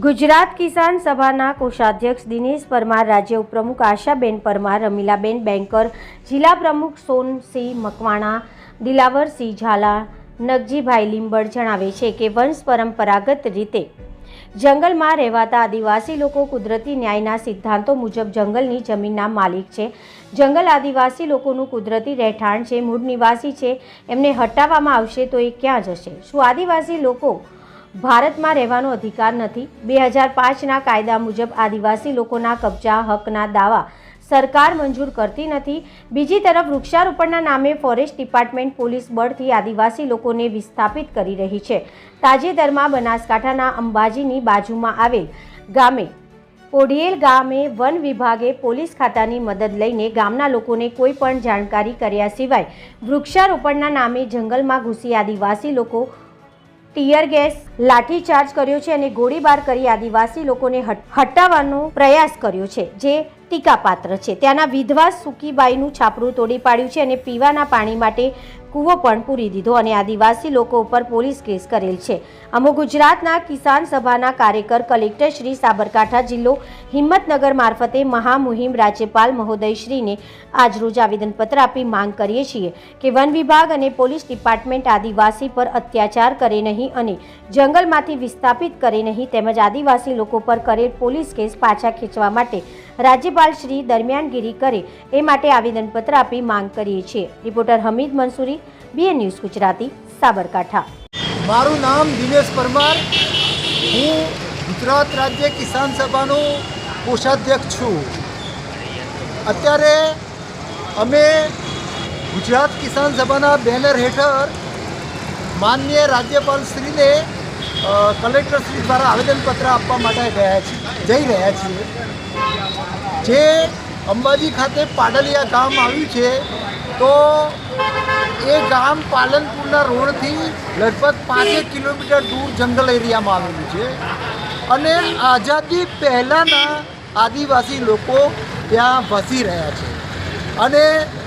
ગુજરાત કિસાન સભાના કોષાધ્યક્ષ દિનેશ પરમાર, રાજ્ય ઉપપ્રમુખ આશાબેન પરમાર, રમીલાબેન બેંકર, જિલ્લા પ્રમુખ સોનસિંહ મકવાણા, દિલાવરસિંહ ઝાલા, નગજીભાઈ લીંબડ જણાવે છે કે વંશ પરંપરાગત રીતે જંગલમાં રહેવાતા આદિવાસી લોકો કુદરતી ન્યાયના સિદ્ધાંતો મુજબ જંગલની જમીનના માલિક છે. જંગલ આદિવાસી લોકોનું કુદરતી રહેઠાણ છે, મૂળ નિવાસી છે. એમને હટાવવામાં આવશે તો એ ક્યાં જશે? શું આદિવાસી લોકો ભારતમાં રહેવાનો અધિકાર નથી? 2005ના કાયદા મુજબ આદિવાસી લોકોના કબજા હકના દાવા સરકાર મંજૂર કરતી નથી. બીજી તરફ વૃક્ષારોપણના નામે ફોરેસ્ટ ડિપાર્ટમેન્ટ પોલીસ બળથી આદિવાસી લોકોને વિસ્થાપિત કરી રહી છે. તાજેતરમાં બનાસકાંઠાના અંબાજીની બાજુમાં આવેલ ગામે પોઢિયેલ ગામે વન વિભાગે પોલીસ ખાતાની મદદ લઈને ગામના લોકોને કોઈ પણ જાણકારી કર્યા સિવાય વૃક્ષારોપણના નામે જંગલમાં ઘૂસી આદિવાસી લોકો ટીયર ગેસ, લાઠીચાર્જ કર્યો છે અને ગોળીબાર કરી આદિવાસી લોકોને હટાવવાનો પ્રયાસ કર્યો છે, જે ટીકાપાત્ર છે. ત્યાંના વિધવા સુકીબાઈનું છાપરું તોડી પાડ્યું છે અને પીવાના પાણી માટે કૂવો પણ પૂરી દીધો અને આદિવાસી લોકો ઉપર પોલીસ કેસ કરેલ છે. અમો ગુજરાતના કિસાન સભાના કાર્યકર કલેક્ટર શ્રી, સાબરકાંઠા જિલ્લો હિંમતનગર મારફતે મહામુહિમ રાજ્યપાલ મહોદયશ્રીને આજરોજ આવેદનપત્ર આપી માંગ કરીએ છીએ કે વન વિભાગ અને પોલીસ ડિપાર્ટમેન્ટ આદિવાસી પર અત્યાચાર કરે નહીં અને જંગલમાંથી વિસ્થાપિત કરે નહીં, તેમજ આદિવાસી લોકો પર કરેલ પોલીસ કેસ પાછા ખેંચવા માટે રાજ્યપાલ શ્રી દરમિયાનગીરી કરે એ માટે આવેદનપત્ર આપી માંગ કરીએ છીએ. Reporter Hamid Mansuri, BN news Gujarati, Sabarkantha. મારું નામ દિનેશ પરમાર. હું ગુજરાત રાજ્ય કિસાન સભાનો કોષાધ્યક્ષ છું. અત્યારે અમે ગુજરાત કિસાન સભાના બેનર હેઠળ માનનીય રાજ્યપાલશ્રીને કલેક્ટરશ્રી દ્વારા આવેદનપત્ર આપવા માટે જઈ રહ્યા છીએ. જે અંબાજી ખાતે પાડલિયા ગામ આવ્યું છે, તો એ ગામ પાલનપુરના રોડથી લગભગ 5 કિલોમીટર દૂર જંગલ એરિયામાં આવેલું છે અને આઝાદી પહેલાંના આદિવાસી લોકો ત્યાં વસી રહ્યા છે. અને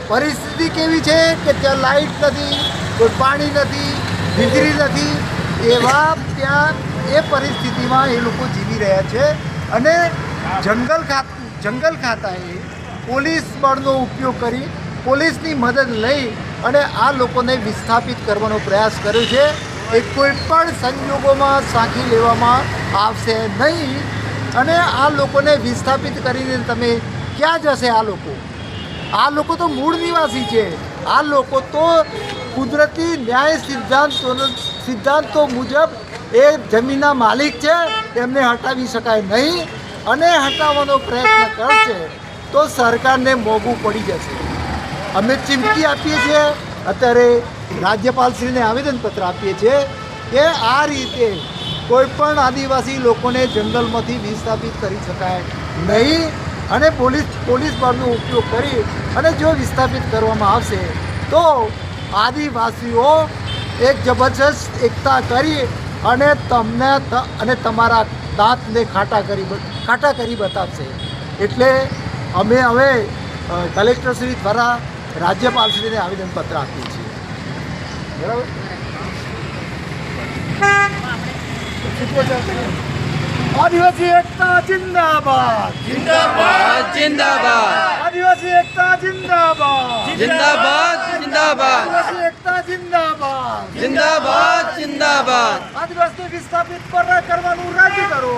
પરિસ્થિતિ કેવી છે કે ત્યાં લાઇટ નથી, કોઈ પાણી નથી, વીજળી નથી. એવા ત્યાં એ પરિસ્થિતિમાં એ લોકો જીવી રહ્યા છે અને જંગલ ખાતાએ પોલીસ બળનો ઉપયોગ કરી પોલીસની મદદ લઈ અને આ લોકોને વિસ્થાપિત કરવાનો પ્રયાસ કર્યો છે. એ કોઈ પણ સંજોગોમાં સાંખી લેવામાં આવશે નહીં અને આ લોકોને વિસ્થાપિત કરીને તમે ક્યાં જશે? આ લોકો તો મૂળ નિવાસી છે. આ લોકો તો કુદરતી ન્યાય સિદ્ધાંતો મુજબ એ જમીનના માલિક છે. એમને હટાવી શકાય નહીં અને હટાવવાનો પ્રયત્ન કરશે તો સરકારને મોંઘું પડી જશે. અમે ચીમકી આપીએ છીએ, અત્યારે રાજ્યપાલશ્રીને આવેદનપત્ર આપીએ છીએ કે આ રીતે કોઈ પણ આદિવાસી લોકોને જંગલમાંથી વિસ્થાપિત કરી શકાય નહીં અને પોલીસ બળનો ઉપયોગ કરી અને જો વિસ્થાપિત કરવામાં આવશે તો આદિવાસીઓ એક જબરજસ્ત એકતા કરી અને તમને અને તમારા દાંતને ખાટા કરી બતાવશે. એટલે અમે હવે કલેક્ટરશ્રી દ્વારા રાજ્યપાલશ્રીને આવેદનપત્ર આપીએ છીએ. બરાબર? આદિવાસી એકતા જિંદાબાદ, जिंदाबाद जिंदाबाद આદિવાસી એકતા જિંદાબાદ, जिंदाबाद जिंदाबाद આદિવાસી એકતા જિંદાબાદ, जिंदाबाद जिंदाबाद આદિવાસી વિસ્થાપિત પર કરવાનું રાજી કરો.